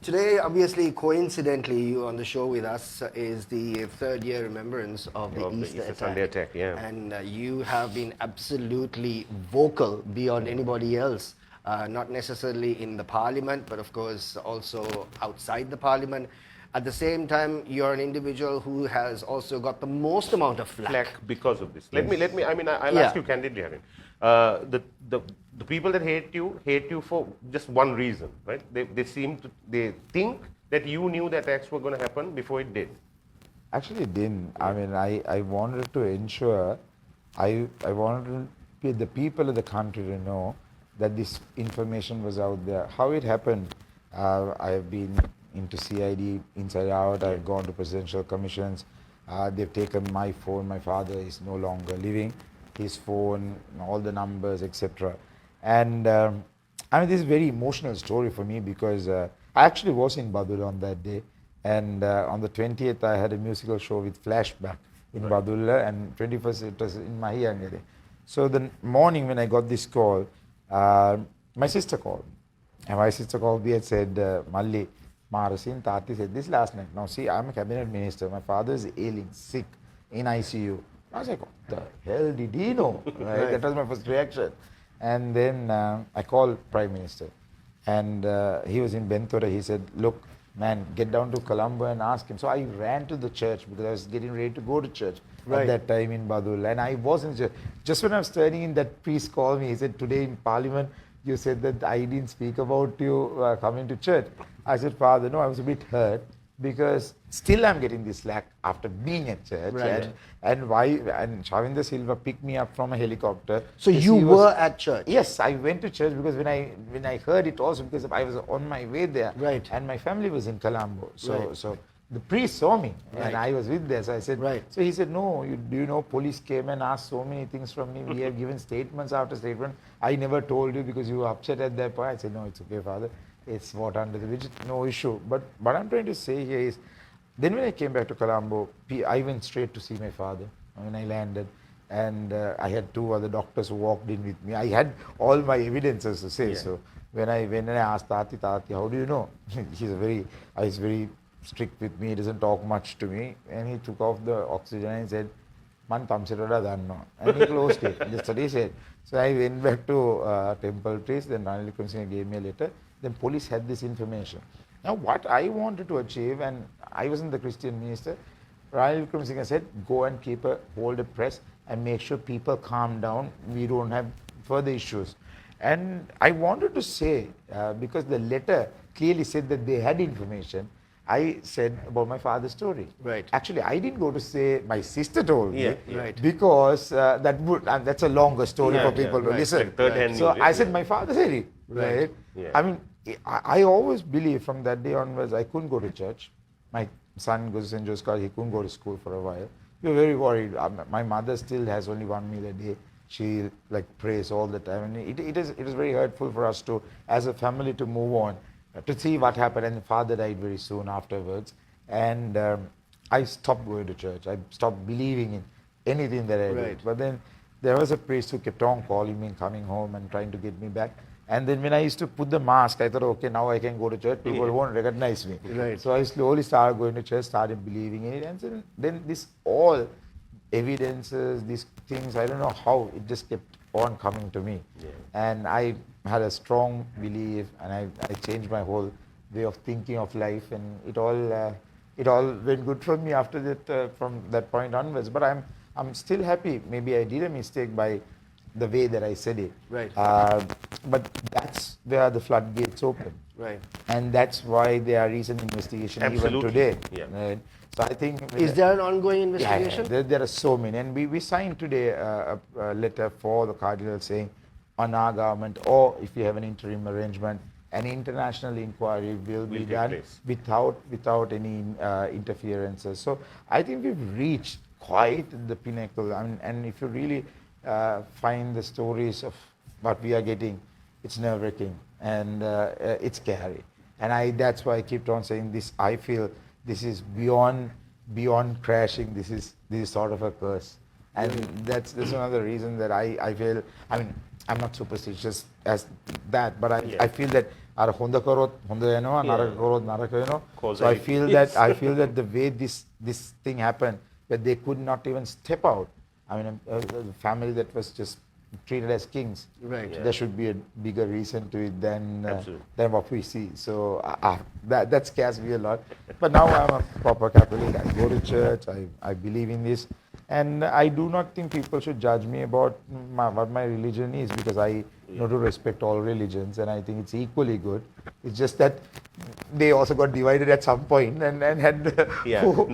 Today, obviously, coincidentally, you on the show with us is the third year remembrance of the Of the Easter Easter attack. Sunday attack, yeah. And you have been absolutely vocal beyond anybody else, not necessarily in the parliament, but of course also outside the parliament. At the same time, you're an individual who has also got the most amount of flack. Because of this. Let me. I mean, I'll Yeah. ask you candidly, Harin. The people that hate you for just one reason, right? They think that you knew that attacks were going to happen before it did. Actually, it didn't. I mean, I wanted to ensure, I wanted the people of the country to know that this information was out there. How it happened, I've been into CID inside out. I've gone to presidential commissions. They've taken my phone. My father is no longer living. His phone, all the numbers, etc. And I mean, this is a very emotional story for me because I actually was in Badul on that day. And on the 20th, I had a musical show with Flashback in Badulla, and 21st, it was in Mahiyangere. So the morning when I got this call, my sister called. And my sister called me and said, Malli, Marasin, Tati said this last night. Now, see, I'm a cabinet minister. My father is ailing, sick, in ICU. I was like, what the hell did he know? Right? That was my first reaction. And then I called Prime Minister. And he was in Bentora. He said, look, man, get down to Colombo and ask him. So I ran to the church because I was getting ready to go to church at that time in Badul. And I was in church. Just when I was turning in, that priest called me. He said, today in Parliament, you said that I didn't speak about you coming to church. I said, Father, no, I was a bit hurt because still I'm getting this slack after being at church. And Shavinda Silva picked me up from a helicopter. So you were at church? Yes, I went to church because when I heard it also, because I was on my way there. Right. And my family was in Colombo. So the priest saw me and I was with there. So I said, so he said, no, do you know, police came and asked so many things from me. We have given statements after statement. I never told you because you were upset at that point. I said, no, it's okay, Father. It's what under the widget, no issue. But what I'm trying to say here is, then when I came back to Colombo, I went straight to see my father when I landed. And I had two other doctors who walked in with me. I had all my evidences to say. So when I asked Tati, how do you know? He's very strict with me. He doesn't talk much to me. And he took off the oxygen and said, Man tamsirada danno. And he closed it. That's what he said. So I went back to Temple Place. Then Ranil Wickremesinghe gave me a letter. Then police had this information. Now what I wanted to achieve, and I wasn't the Christian minister, Ranil Wickremesinghe said, go and hold a press and make sure people calm down. We don't have further issues. And I wanted to say, because the letter clearly said that they had information, I said about my father's story. Right. Actually, I didn't go to say my sister told me, Right. because that's a longer story for people to listen. Like third-hand So news, I said my father said it. Right. I mean, I always believe from that day onwards I couldn't go to church. My son goes to St. Joseph's College. He couldn't go to school for a while. We were very worried. My mother still has only one meal a day. She prays all the time, and it is very hurtful for us to, as a family, to move on, to see what happened. And the father died very soon afterwards, and I stopped going to church. I stopped believing in anything that I did. But then there was a priest who kept on calling me, coming home and trying to get me back. And then when I used to put the mask, I thought, okay, now I can go to church. People won't recognize me. So I slowly started going to church, started believing in it. And then this all evidences, these things, I don't know how, it just kept on coming to me. And I had a strong belief, and I changed my whole way of thinking of life. And it all went good for me after that, from that point onwards. But I'm still happy. Maybe I did a mistake by the way that I said it. But that's where the floodgates open. And that's why there are recent investigations even today. So I think... Is there an ongoing investigation? There are so many. And we signed today a letter for the Cardinal saying, on our government, or if we have an interim arrangement, an international inquiry will be done without any interferences. So I think we've reached quite the pinnacle. And if you really find the stories of what we are getting, it's nerve-wracking and it's scary. And that's why I kept on saying this. I feel this is beyond crashing. This is sort of a curse. And that's another reason that I feel, I'm not superstitious as that, but I feel that අර හොඳ කරොත් හොඳ වෙනවා නරක කරොත් නරක වෙනවා. So I feel that the way this thing happened, that they could not even step out. I mean, a family that was just treated as kings. Right. There should be a bigger reason to it than what we see. So that scares me a lot. But now I'm a proper Catholic. I go to church. I believe in this. And I do not think people should judge me about what my religion is, because I know to respect all religions, and I think it's equally good. It's just that they also got divided at some point and had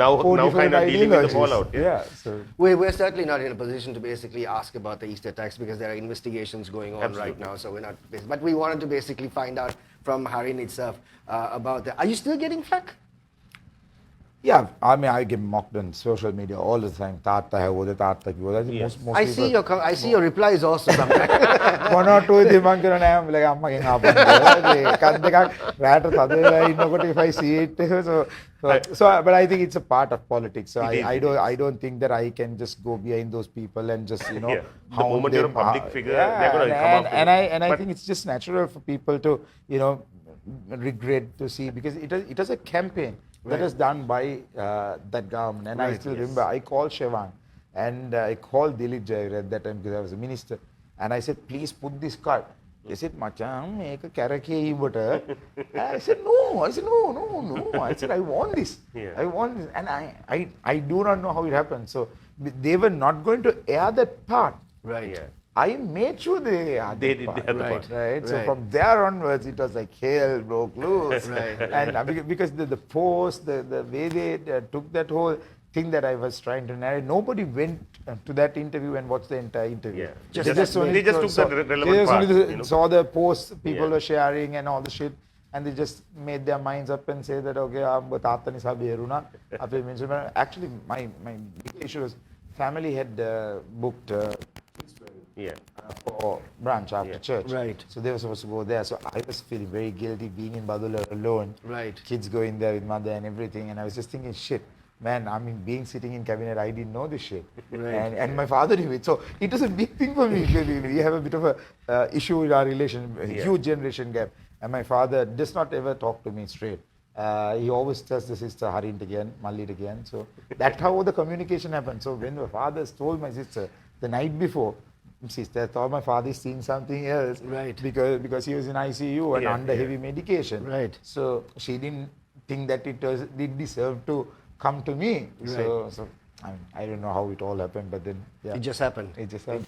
now different kind of dealing with the ideologies. fallout. Yeah. So We're certainly not in a position to basically ask about the Easter tax because there are investigations going on right now. So we're not. But we wanted to basically find out from Harin itself about that. Are you still getting flack? yeah, I mean, I get mocked on social media all the time. Tata hai wo de, tata ki wo de. I think most I see your I see your replies also sometimes. one or two ඉතින් මං කරන්නේ නැහැ මම අම්මගෙන් ආපන් එකක් දෙකක් රැට තද වෙලා ඉන්නකොට if I see it so but I think it's a part of politics. So I don't think that I can just go behind those people and just The hound moment you're a them. public figure, they're going to come up And I think it's just natural for people to regret to see, because it was a campaign that was done by that government. And I still remember, I called Shevan and I called Dilip Jayar at that time because I was a minister. And I said, please put this card. They said, Machan, make a karaoke butter. I said, no. I said, no. I said, I want this. I want this. And I do not know how it happened. So they were not going to air that part. Right. Yeah. I made sure they aired They that did part. the other part. Right. So from there onwards, it was like hell broke loose. Right. And because the post, the way they took that whole thing that I was trying to narrate, nobody went to that interview and watched the entire interview. Yeah. They just took the relevant they just part, only saw the posts people Yeah. were sharing and all the shit, and they just made their minds up and say that, okay, තාත්තා නිසා බේරුණා. අපේ මිනිස්සු. Actually, my big issue was family had booked for branch after church. Right. So they were supposed to go there. So I was feeling very guilty being in Badula alone. Right. Kids going there with mother and everything. And I was just thinking, shit, man, I mean, being sitting in cabinet, I didn't know this shit. Right. And my father knew it. So it was a big thing for me. We have a bit of a issue with our relation, a huge generation gap. And my father does not ever talk to me straight. He always tells the sister Harin again, Mallit again. So that's how the communication happened. So when my father told my sister the night before, sister thought my father is seeing something else. Right. Because he was in ICU and under heavy medication. Right. So she didn't think that it deserved to come to me. Right. So I don't know how it all happened, but then It just happened. It just happened.